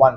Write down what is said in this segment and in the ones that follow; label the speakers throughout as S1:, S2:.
S1: 1।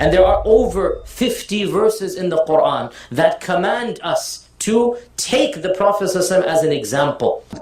S2: And there are over 50 verses in the Quran that command us to take the Prophet ﷺ as an example.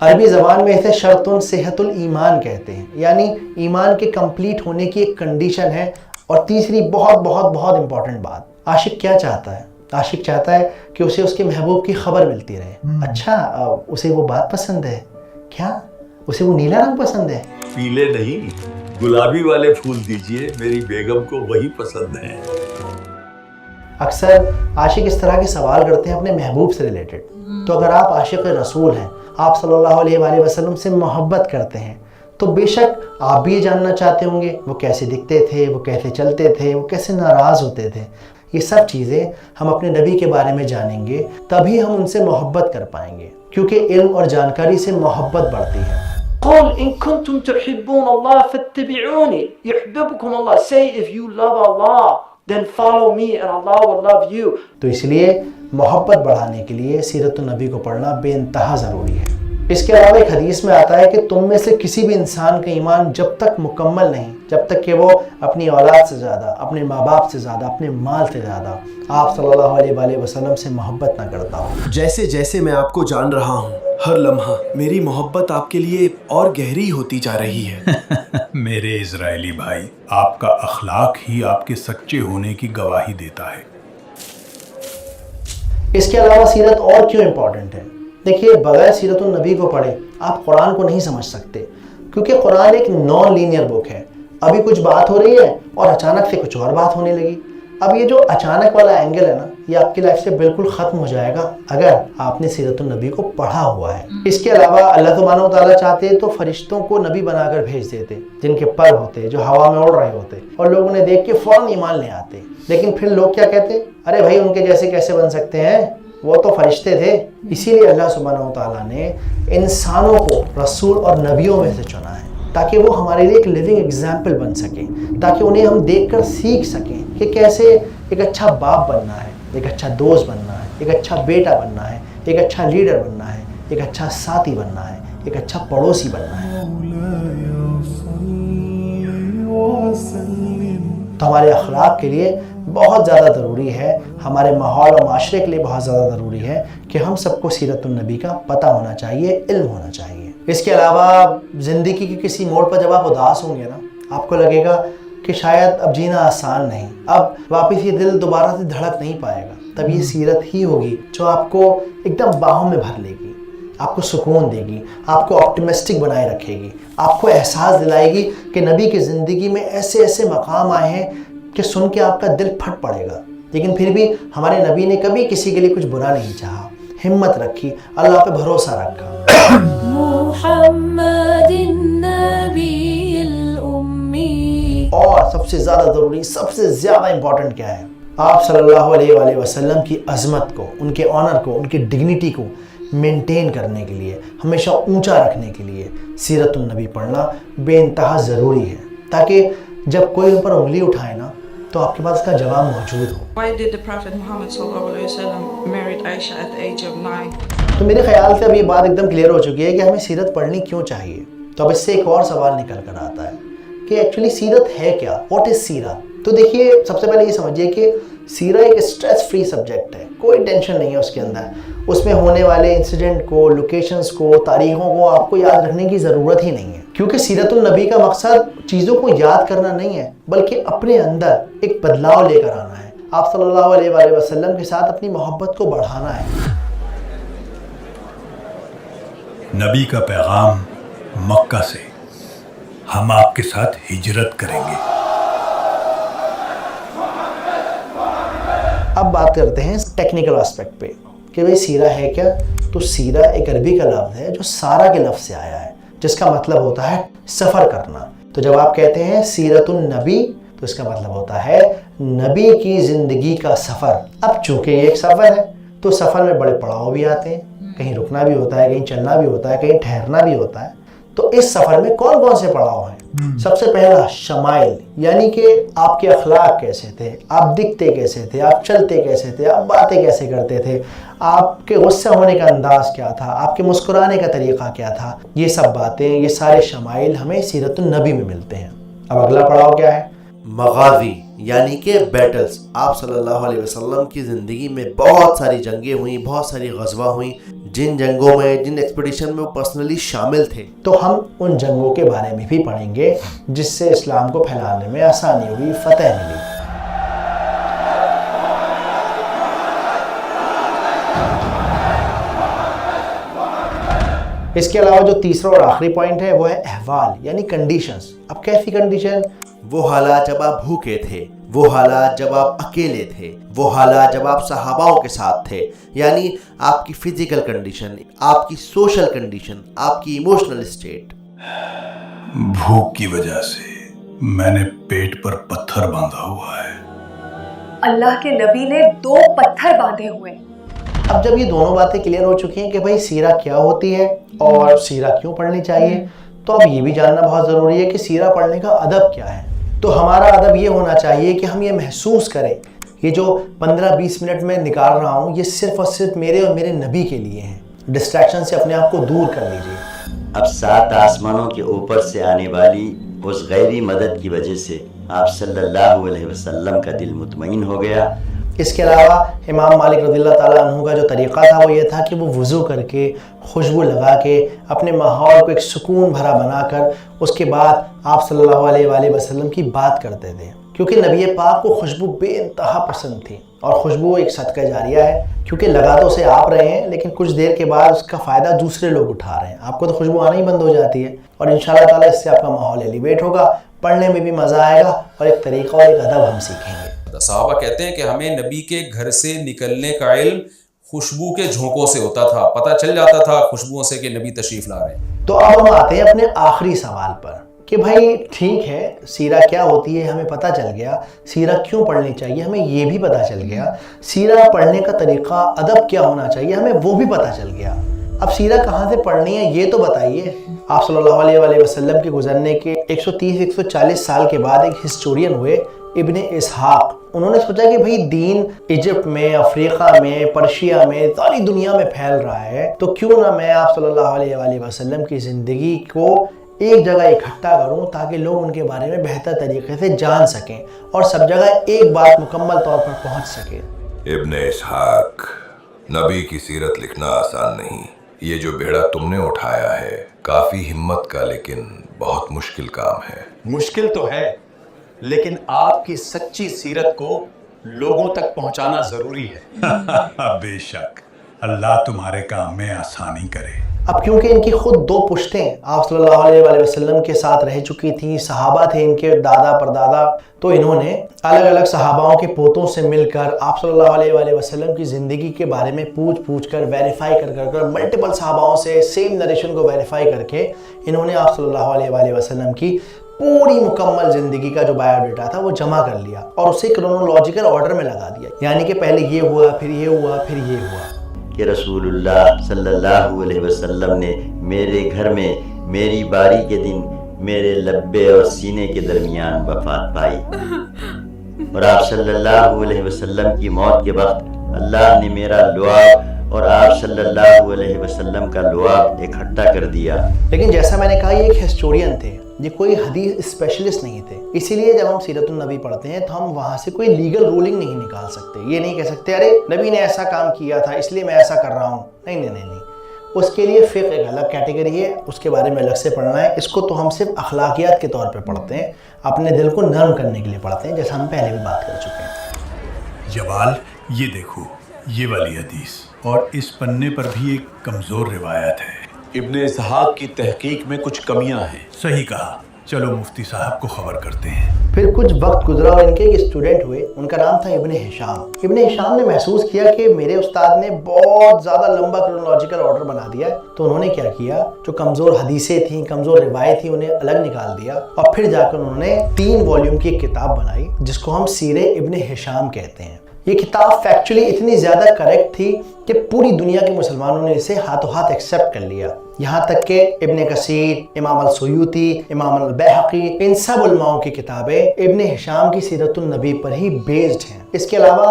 S3: عربی زبان میں اسے شرط صحت الایمان کہتے ہیں، یعنی ایمان کے کمپلیٹ ہونے کی ایک کنڈیشن ہے۔ اور تیسری بہت بہت بہت امپورٹنٹ بات، عاشق کیا چاہتا ہے؟ عاشق چاہتا ہے کہ اسے اس کے محبوب کی خبر ملتی رہے۔ اچھا اسے وہ بات پسند ہے کیا؟ اسے وہ نیلا رنگ پسند ہے؟
S4: پیلے نہیں، گلابی والے پھول دیجئے، میری بیگم کو وہی پسند ہے۔
S3: اکثر عاشق اس طرح کے سوال کرتے ہیں اپنے محبوب سے ریلیٹڈ۔ تو اگر آپ عاشق رسول ہیں، آپ صلی اللہ علیہ وآلہ وسلم سے محبت کرتے ہیں، تو بے شک آپ بھی یہ جاننا چاہتے ہوں گے وہ کیسے دکھتے تھے، وہ کیسے چلتے تھے، وہ کیسے ناراض ہوتے تھے۔ یہ سب چیزیں ہم اپنے نبی کے بارے میں جانیں گے، تبھی ہم ان سے محبت کر پائیں گے، کیونکہ علم اور جانکاری سے محبت بڑھتی ہے۔
S2: قل إن كنتم تحبون الله فاتبعوني يحببكم الله. Say if you love Allah, then follow me and Allah will love you.
S3: تو اس لیے محبت بڑھانے کے لیے سیرت النبی کو پڑھنا بے انتہا ضروری ہے۔ اس کے علاوہ ایک حدیث میں آتا ہے کہ تم میں سے کسی بھی انسان کا ایمان جب تک مکمل نہیں، جب تک کہ وہ اپنی اولاد سے زیادہ، اپنے ماں باپ سے زیادہ، اپنے مال سے زیادہ آپ صلی اللہ علیہ وآلہ وسلم سے محبت نہ کرتا ہو۔
S5: جیسے جیسے میں آپ کو جان رہا ہوں، ہر لمحہ میری محبت آپ کے لیے اور گہری ہوتی جا رہی ہے۔
S6: میرے اسرائیلی بھائی، آپ کا اخلاق ہی آپ کے سچے ہونے کی گواہی دیتا ہے۔
S3: اس کے علاوہ سیرت اور کیوں امپورٹنٹ ہے؟ دیکھیے، بغیر سیرت النبی کو پڑھے آپ قرآن کو نہیں سمجھ سکتے، کیونکہ قرآن ایک نان لینئر بک ہے۔ ابھی کچھ بات ہو رہی ہے اور اچانک سے کچھ اور بات ہونے لگی۔ اب یہ جو اچانک والا اینگل ہے نا، یہ آپ کی لائف سے بالکل ختم ہو جائے گا اگر آپ نے سیرت النبی کو پڑھا ہوا ہے۔ اس کے علاوہ اللہ سبحانہ و تعالیٰ چاہتے تو فرشتوں کو نبی بنا کر بھیج دیتے، جن کے پر ہوتے، جو ہوا میں اڑ رہے ہوتے، اور لوگ انہیں دیکھ کے فوراً ایمان لے آتے۔ لیکن پھر لوگ کیا کہتے؟ ارے بھائی، ان کے جیسے کیسے بن سکتے ہیں، وہ تو فرشتے تھے۔ اسی لیے اللہ سبحانہ و تعالیٰ نے انسانوں کو رسول اور نبیوں میں سے چنا ہے، تاکہ وہ ہمارے لیے ایک لیونگ ایگزامپل بن سکیں، تاکہ انہیں ہم دیکھ کر سیکھ سکیں کہ کیسے ایک اچھا باپ بننا ہے، ایک اچھا دوست بننا ہے، ایک اچھا بیٹا بننا ہے، ایک اچھا لیڈر بننا ہے، ایک اچھا ساتھی بننا ہے، ایک اچھا پڑوسی بننا ہے۔ تو ہمارے اخلاق کے لیے بہت زیادہ ضروری ہے، ہمارے ماحول اور معاشرے کے لیے بہت زیادہ ضروری ہے کہ ہم سب کو سیرت النبی کا پتہ ہونا چاہیے، علم ہونا چاہیے۔ اس کے علاوہ زندگی کے کسی موڑ پر جب آپ اداس ہوں گے نا، آپ کو لگے گا کہ شاید اب جینا آسان نہیں، اب واپس یہ دل دوبارہ سے دھڑک نہیں پائے گا، تب یہ سیرت ہی ہوگی جو آپ کو ایک دم باہوں میں بھر لے گی، آپ کو سکون دے گی، آپ کو آپٹیمسٹک بنائے رکھے گی، آپ کو احساس دلائے گی کہ نبی کی زندگی میں ایسے ایسے مقام آئے ہیں کہ سن کے آپ کا دل پھٹ پڑے گا، لیکن پھر بھی ہمارے نبی نے کبھی کسی کے لیے کچھ برا نہیں چاہا، ہمت رکھی، اللہ پہ بھروسہ رکھا۔
S7: محمد النبی الامی۔
S3: اور سب سے زیادہ ضروری، سب سے زیادہ امپورٹنٹ کیا ہے؟ آپ صلی اللہ علیہ وآلہ وسلم کی عظمت کو، ان کے آنر کو، ان کی ڈگنیٹی کو مینٹین کرنے کے لیے، ہمیشہ اونچا رکھنے کے لیے سیرت النبی پڑھنا بے انتہا ضروری ہے، تاکہ جب کوئی ان پر انگلی اٹھائے نا تو آپ کے پاس اس کا جواب موجود ہو۔
S8: Why did the Prophet Muhammad sallallahu alaihi wasallam married Aisha at the age of 9?
S3: تو میرے خیال سے اب یہ بات ایک دم کلیئر ہو چکی ہے کہ ہمیں سیرت پڑھنی کیوں چاہیے۔ تو اب اس سے ایک اور سوال نکل کر آتا ہے کہ ایکچولی سیرت ہے کیا؟ واٹ از سیرہ؟ تو دیکھیے، سب سے پہلے یہ سمجھیے کہ سیرہ ایک اسٹریس فری سبجیکٹ ہے، کوئی ٹینشن نہیں ہے اس کے اندر۔ اس میں ہونے والے انسیڈنٹ کو، لوکیشنز کو، تاریخوں کو آپ کو یاد رکھنے کی ضرورت ہی نہیں ہے، کیونکہ سیرت النبی کا مقصد چیزوں کو یاد کرنا نہیں ہے، بلکہ اپنے اندر ایک بدلاؤ لے کر آنا ہے، آپ صلی اللہ علیہ وآلہ وسلم کے ساتھ اپنی محبت کو بڑھانا ہے۔
S6: نبی کا پیغام مکہ سے، ہم آپ کے ساتھ ہجرت کریں گے۔
S3: اب بات کرتے ہیں ٹیکنیکل اسپیکٹ پہ کہ بھئی سیرہ ہے کیا؟ تو سیرہ ایک عربی کا لفظ ہے جو سارہ کے لفظ سے آیا ہے، جس کا مطلب ہوتا ہے سفر کرنا۔ تو جب آپ کہتے ہیں سیرت النبی تو اس کا مطلب ہوتا ہے نبی کی زندگی کا سفر۔ اب چونکہ یہ ایک سفر ہے تو سفر میں بڑے پڑاؤ بھی آتے ہیں، کہیں رکنا بھی ہوتا ہے، کہیں چلنا بھی ہوتا ہے، کہیں ٹھہرنا بھی ہوتا ہے۔ تو اس سفر میں کون کون سے پڑاؤ ہیں؟ سب سے پہلا شمائل، یعنی کہ آپ کے اخلاق کیسے تھے، آپ دکھتے کیسے تھے، آپ چلتے کیسے تھے، آپ باتیں کیسے کرتے تھے، آپ کے غصہ ہونے کا انداز کیا تھا، آپ کے مسکرانے کا طریقہ کیا تھا۔ یہ سب باتیں، یہ سارے شمائل ہمیں سیرت النبی میں ملتے ہیں۔ اب اگلا پڑاؤ کیا ہے؟
S5: مغازی،
S3: یعنی کہ بیٹلز. آپ صلی اللہ علیہ وسلم کی زندگی میں بہت ساری جنگیں ہوئیں, بہت ساری غزوہ ہوئیں. جن جنگوں میں, جن ایکسپیڈیشن میں وہ پرسنلی شامل تھے, تو ہم ان جنگوں کے بارے میں بھی پڑھیں گے جس سے اسلام کو پھیلانے میں آسانی ہوئی, فتح ملی. اس کے علاوہ جو تیسرا اور آخری پوائنٹ ہے وہ ہے احوال یعنی کنڈیشنز. اب کیسی کنڈیشن؟ وہ حالات جب آپ بھوکے تھے, وہ حالات جب آپ اکیلے تھے, وہ حالات جب آپ صحاباؤں کے ساتھ تھے. یعنی آپ کی فزیکل کنڈیشن, آپ کی سوشل کنڈیشن, آپ کی ایموشنل اسٹیٹ.
S6: بھوک کی وجہ سے میں نے پیٹ پر پتھر باندھا ہوا ہے.
S9: اللہ کے نبی نے 2 پتھر باندھے ہوئے.
S3: اب جب یہ دونوں باتیں کلیئر ہو چکی ہیں کہ بھائی سیرہ کیا ہوتی ہے اور سیرہ کیوں پڑھنی چاہیے, تو اب یہ بھی جاننا بہت ضروری ہے کہ سیرہ پڑھنے کا ادب کیا ہے. تو ہمارا ادب یہ ہونا چاہیے کہ ہم یہ محسوس کریں, یہ جو 15-20 منٹ میں نکال رہا ہوں یہ صرف اور صرف میرے اور میرے نبی کے لیے ہیں. ڈسٹریکشن سے اپنے آپ کو دور کر لیجیے.
S10: اب 7 آسمانوں کے اوپر سے آنے والی اس غیبی مدد کی وجہ سے آپ صلی اللہ علیہ وسلم کا دل مطمئن ہو گیا.
S3: اس کے علاوہ امام مالک رضی اللہ تعالیٰ عنہ کا جو طریقہ تھا وہ یہ تھا کہ وہ وضو کر کے, خوشبو لگا کے, اپنے ماحول کو ایک سکون بھرا بنا کر اس کے بعد آپ صلی اللہ علیہ وآلہ وسلم کی بات کرتے تھے, کیونکہ نبی پاک کو خوشبو بے انتہا پسند تھی. اور خوشبو ایک صدقہ جاریہ ہے, کیونکہ لگا تو اسے آپ رہے ہیں لیکن کچھ دیر کے بعد اس کا فائدہ دوسرے لوگ اٹھا رہے ہیں. آپ کو تو خوشبو آنا ہی بند ہو جاتی ہے, اور انشاءاللہ تعالیٰ اس سے آپ کا ماحول ایلیویٹ ہوگا, پڑھنے میں بھی مزہ آئے گا, اور ایک طریقہ اور ایک ادب ہم سیکھیں گے.
S11: صحابہ کہتے ہیں کہ ہمیں نبی کے گھر سے نکلنے کا علم خوشبو کے جھونکوں سے ہوتا تھا, پتہ چل جاتا تھا خوشبوؤں سے کہ نبی تشریف لا رہے ہیں.
S3: تو اب ہم آتے ہیں اپنے آخری سوال پر کہ بھائی ٹھیک ہے سیرہ کیا ہوتی ہے ہمیں پتہ چل گیا, سیرہ کیوں پڑھنی چاہیے ہمیں یہ بھی پتہ چل گیا, سیرہ پڑھنے کا طریقہ ادب کیا ہونا چاہیے ہمیں وہ بھی پتہ چل گیا. اب سیرہ کہاں سے پڑھنی ہے یہ تو بتائیے. آپ صلی اللہ علیہ وآلہ وسلم کے گزرنے کے 130-140 سال کے بعد ایک ہسٹورین ہوئے ابن اسحاق. انہوں نے سوچا کہ بھئی دین ایجپٹ میں, افریقہ میں, پرشیا میں, ساری دنیا میں پھیل رہا ہے, تو کیوں نہ میں آپ صلی اللہ علیہ وآلہ وسلم کی زندگی کو ایک جگہ اکٹھا کروں تاکہ لوگ ان کے بارے میں بہتر طریقے سے جان سکیں اور سب جگہ ایک بات مکمل طور پر پہنچ سکے.
S12: ابن اسحاق, نبی کی سیرت لکھنا آسان نہیں. یہ جو بیڑا تم نے اٹھایا ہے کافی ہمت کا لیکن بہت مشکل کام ہے.
S4: مشکل تو ہے لیکن آپ کی سچی سیرت کو لوگوں تک پہنچانا ضروری ہے.
S6: بے شک اللہ تمہارے کام میں آسانی کرے.
S3: اب کیونکہ ان کی خود 2 پشتیں آپ صلی اللہ علیہ وآلہ وسلم کے ساتھ رہ چکی تھیں, صحابہ تھے ان کے دادا پردادا, تو انہوں نے الگ الگ صحاباؤں کے پوتوں سے مل کر آپ صلی اللہ علیہ وآلہ وسلم کی زندگی کے بارے میں پوچھ کر ویریفائی کر ملٹیپل صحاباؤں سے سیم نریشن کو ویریفائی کر کے انہوں نے آپ صلی اللہ علیہ وآلہ وسلم کی پوری مکمل زندگی کا جو بایو ڈیٹا تھا وہ جمع کر لیا اور اسے کرونولوجیکل آرڈر میں لگا دیا. یعنی کہ پہلے یہ ہوا, پھر یہ ہوا, پھر یہ ہوا
S10: کہ رسول اللہ صلی اللہ علیہ وسلم نے میرے گھر میں میری باری کے دن میرے لبے اور سینے کے درمیان وفات پائی, اور آپ صلی اللہ علیہ وسلم کی موت کے وقت اللہ نے میرا لعاب اور آپ صلی اللہ علیہ وسلم کا لعاب اکٹھا کر دیا.
S3: لیکن جیسا میں نے کہا یہ ایک ہسٹورین تھے, یہ کوئی حدیث اسپیشلسٹ نہیں تھے. اسی لیے جب ہم سیرت النبی پڑھتے ہیں تو ہم وہاں سے کوئی لیگل رولنگ نہیں نکال سکتے. یہ نہیں کہہ سکتے ارے نبی نے ایسا کام کیا تھا اس لیے میں ایسا کر رہا ہوں. نہیں. اس کے لیے فقہ ایک الگ کیٹیگری ہے, اس کے بارے میں الگ سے پڑھنا ہے. اس کو تو ہم صرف اخلاقیات کے طور پہ پڑھتے ہیں, اپنے دل کو نرم کرنے کے لیے پڑھتے ہیں, جیسا ہم پہلے بھی بات کر چکے ہیں.
S6: جوال یہ دیکھو یہ والی حدیث, اور اس پنے پر بھی ایک کمزور روایت ہے.
S4: ابن اسحاق کی تحقیق میں کچھ کمیاں ہیں.
S6: صحیح کہا, چلو مفتی صاحب کو خبر کرتے ہیں.
S3: پھر کچھ وقت گزرا اور ان کے ایک اسٹوڈنٹ ہوئے, ان کا نام تھا ابن ہشام. ابن ہشام نے محسوس کیا کہ میرے استاد نے بہت زیادہ لمبا کرونولوجیکل آرڈر بنا دیا ہے, تو انہوں نے کیا کیا, جو کمزور حدیثیں تھیں, کمزور روایت تھیں, انہیں الگ نکال دیا اور پھر جا کر انہوں نے 3 والیوم کی ایک کتاب بنائی جس کو ہم سیرہ ابن ہشام کہتے ہیں. یہ کتاب فیکچولی اتنی زیادہ کریکٹ تھی کہ پوری دنیا کے مسلمانوں نے اسے ہاتھوں ہاتھ ایکسیپٹ کر لیا, یہاں تک کہ ابن کثیر, امام السیوطی, امام البیہقی, ان سب علماؤں کی کتابیں ابن ہشام کی سیرت النبی پر ہی بیسڈ ہیں. اس کے علاوہ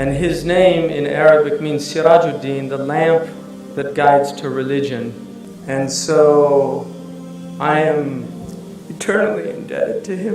S2: And his name in Arabic means Sirajuddin, the lamp that guides to religion. And so I am eternally indebted to him.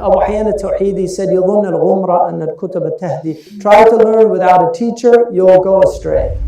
S2: أبو حيان التوحيدي said يظن الغمرة أن الكتب تهدي. Try to learn without a teacher, you'll go astray.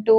S13: 2,